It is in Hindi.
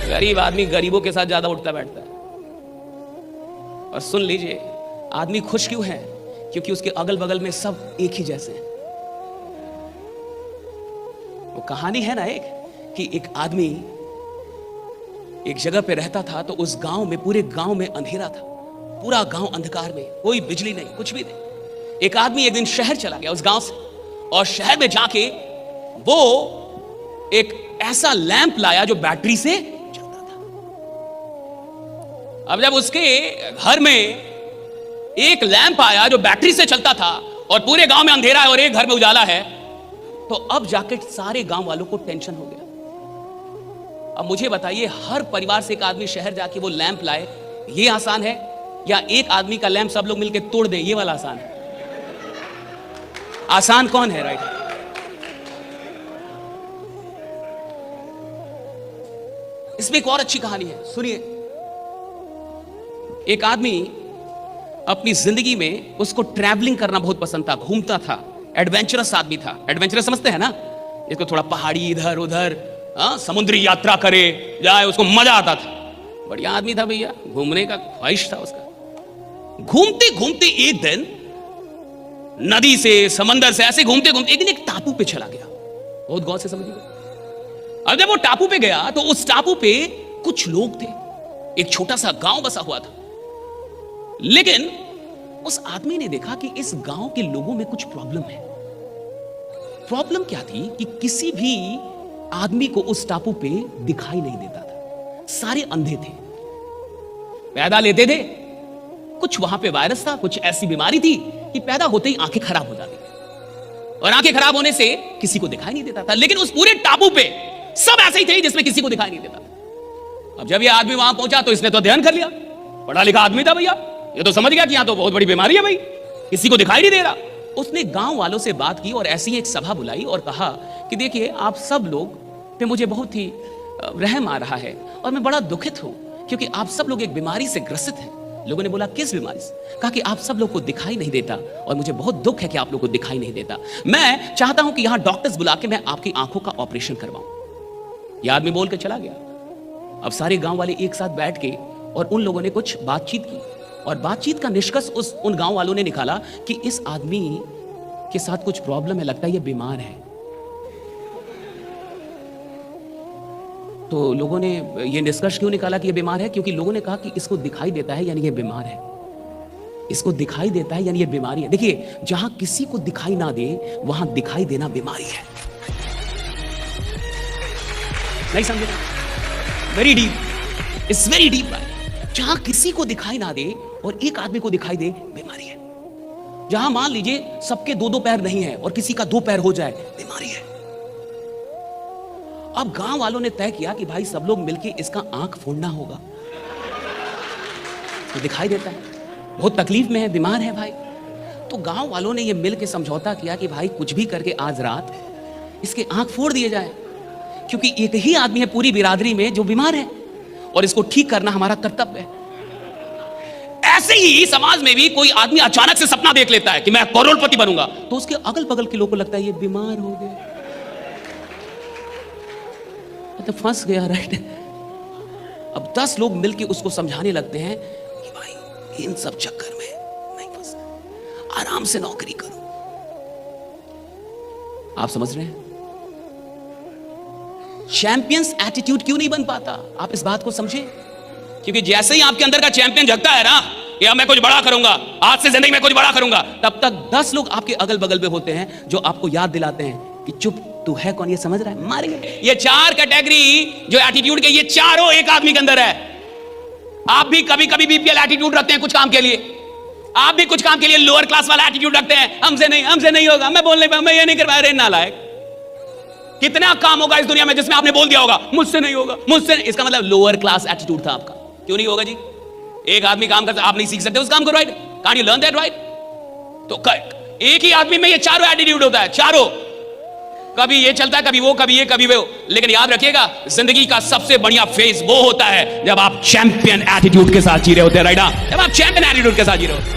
गरीब आदमी गरीबों के साथ ज्यादा उठता बैठता है। और सुन लीजिए, आदमी खुश क्यों है? क्योंकि उसके अगल बगल में सब एक ही जैसे हैं। वो कहानी है ना एक, कि एक आदमी एक जगह पे रहता था, तो उस गांव में, पूरे गांव में अंधेरा था, पूरा गांव अंधकार में, कोई बिजली नहीं, कुछ भी नहीं। एक आदमी एक दिन शहर चला गया उस गांव से, और शहर में जाके वो एक ऐसा लैंप लाया जो बैटरी से चलता था। अब जब उसके घर में एक लैंप आया जो बैटरी से चलता था, और पूरे गांव में अंधेरा है और एक घर में उजाला है, तो अब जाके सारे गांव वालों को टेंशन हो गया। अब मुझे बताइए, हर परिवार से एक आदमी शहर जाके वो लैंप लाए, ये आसान है, या एक आदमी का लैंप सब लोग मिलकर तोड़ दे, ये वाला आसान है? आसान कौन है? राइट। इसमें एक और अच्छी कहानी है, सुनिए। एक आदमी अपनी जिंदगी में, उसको ट्रैवलिंग करना बहुत पसंद था, घूमता था, एडवेंचरस आदमी था। एडवेंचरस समझते हैं ना, इसको थोड़ा पहाड़ी इधर उधर, समुद्री यात्रा करे जाए, उसको मजा आता था। बढ़िया आदमी था भैया, घूमने का ख्वाहिश था उसका। घूमते घूमते एक दिन नदी से, समंदर से ऐसे घूमते घूमते एक दिन एक टापू पे चला गया। बहुत गौर से समझिए। अब जब वो टापू पे गया तो उस टापू पे कुछ लोग थे, एक छोटा सा गांव बसा हुआ था। लेकिन उस आदमी ने देखा कि इस गांव के लोगों में कुछ प्रॉब्लम है। प्रॉब्लम क्या थी कि किसी भी आदमी को उस टापू पे दिखाई नहीं देता था, सारे अंधे थे, पैदा लेते थे। कुछ वहां पे वायरस था, कुछ ऐसी बीमारी थी कि पैदा होते ही आंखें खराब हो जाती थी, और आंखें खराब होने से किसी को दिखाई नहीं देता था। लेकिन उस पूरे टापू पे सब ऐसे ही थे जिसमें किसी को दिखाई नहीं देता था। अब जब ये आदमी वहां पहुंचा तो इसने तो ध्यान कर लिया, पढ़ा लिखा आदमी था भैया, ये तो समझ गया कि यहां तो बहुत बड़ी बीमारी है भाई, किसी को दिखाई नहीं दे रहा। उसने गांव वालों से बात की और ऐसी ही एक सभा बुलाई और कहा कि देखिए, आप सब लोग पे मुझे बहुत ही रहम आ रहा है और मैं बड़ा दुखित हूं, क्योंकि आप सब लोग एक बीमारी से ग्रसित हैं। लोगों ने बोला, किस बीमारी से? कहा कि आप सब लोग को दिखाई नहीं देता, और मुझे बहुत दुख है कि आप लोग को दिखाई नहीं देता। मैं चाहता हूं कि यहां डॉक्टर्स बुला के मैं आपकी आंखों का ऑपरेशन करवाऊं। यह आदमी बोल के चला गया। अब सारे गांव वाले एक साथ बैठ के और उन लोगों ने कुछ बातचीत की, और बातचीत का निष्कर्ष उन गांव वालों ने निकाला कि इस आदमी के साथ कुछ प्रॉब्लम है, लगता है ये बीमार है। तो लोगों ने ये निष्कर्ष क्यों निकाला कि ये बीमार है? क्योंकि लोगों ने कहा कि इसको दिखाई देता है यानी ये बीमार है, इसको दिखाई देता है यानी ये बीमारी है। देखिए, जहां किसी को दिखाई ना दे वहां दिखाई देना बीमारी है। नहीं समझे? Very deep, it's very deep बात। जहां किसी को दिखाई ना दे और एक आदमी को दिखाई दे, बीमारी है। जहां मान लीजिए सबके दो दो पैर नहीं है और किसी का दो पैर हो जाए, बीमारी है। अब गांव वालों ने तय किया कि भाई सब लोग मिलके इसका आंख फोड़ना होगा। तो दिखाई देता है, बहुत तकलीफ में है, बीमार है भाई। तो गांव वालों ने ये मिलके समझौता किया कि भाई कुछ भी करके आज रात इसके आंख फोड़ दिए जाए, क्योंकि एक ही आदमी है पूरी बिरादरी में जो बीमार है, और इसको ठीक करना हमारा कर्तव्य है। ऐसे ही समाज में भी कोई आदमी अचानक से सपना देख लेता है कि मैं करोड़पति बनूंगा, तो उसके अगल बगल के लोगों को लगता है ये बीमार हो गया, तो फंस गया। राइट। अब 10 लोग मिलके उसको समझाने लगते हैं कि भाई इन सब चक्कर में नहीं फंसना, आराम से नौकरी करो। आप समझ रहे हैं? चैंपियंस एटीट्यूड क्यों नहीं बन पाता? आप इस बात को समझे, क्योंकि जैसे ही आपके अंदर का चैंपियन जगता है ना, या मैं कुछ बड़ा करूंगा, आज से जिंदगी में कुछ बड़ा करूंगा, तब तक 10 लोग आपके अगल बगल में होते हैं जो आपको याद दिलाते हैं कि चुप, तू है कौन, ये समझ रहा है, मारेंगे। ये 4 कैटेगरी जो एटीट्यूड के, ये चारों एक आदमी के अंदर है। आप भी कभी कभी बीपीएल एटीट्यूड रखते हैं कुछ काम के लिए, आप भी कुछ काम के लिए लोअर क्लास वाला एटीट्यूड रखते हैं, हमसे नहीं होगा, मैं बोलने पर, मैं ये नहीं कर पाया। नालायक, कितना काम होगा इस दुनिया में जिसमें आपने बोल दिया होगा मुझसे नहीं होगा, मुझसे नहीं। इसका मतलब लोअर क्लास एटीट्यूड था आपका। क्यों नहीं होगा जी? एक आदमी काम करता, आप नहीं सीख सकते उस काम को, right? Can't you learn that, right? तो एक ही आदमी में ये चारों एटीट्यूड होता है, चारों। कभी ये चलता है, कभी वो, कभी ये, कभी वो। लेकिन याद रखिएगा, जिंदगी का सबसे बढ़िया फेज वो होता है जब आप चैंपियन एटीट्यूड के साथ जी रहे होते हैं, राइट? जब आप चैंपियन एटीट्यूड के साथ जी रहे हो।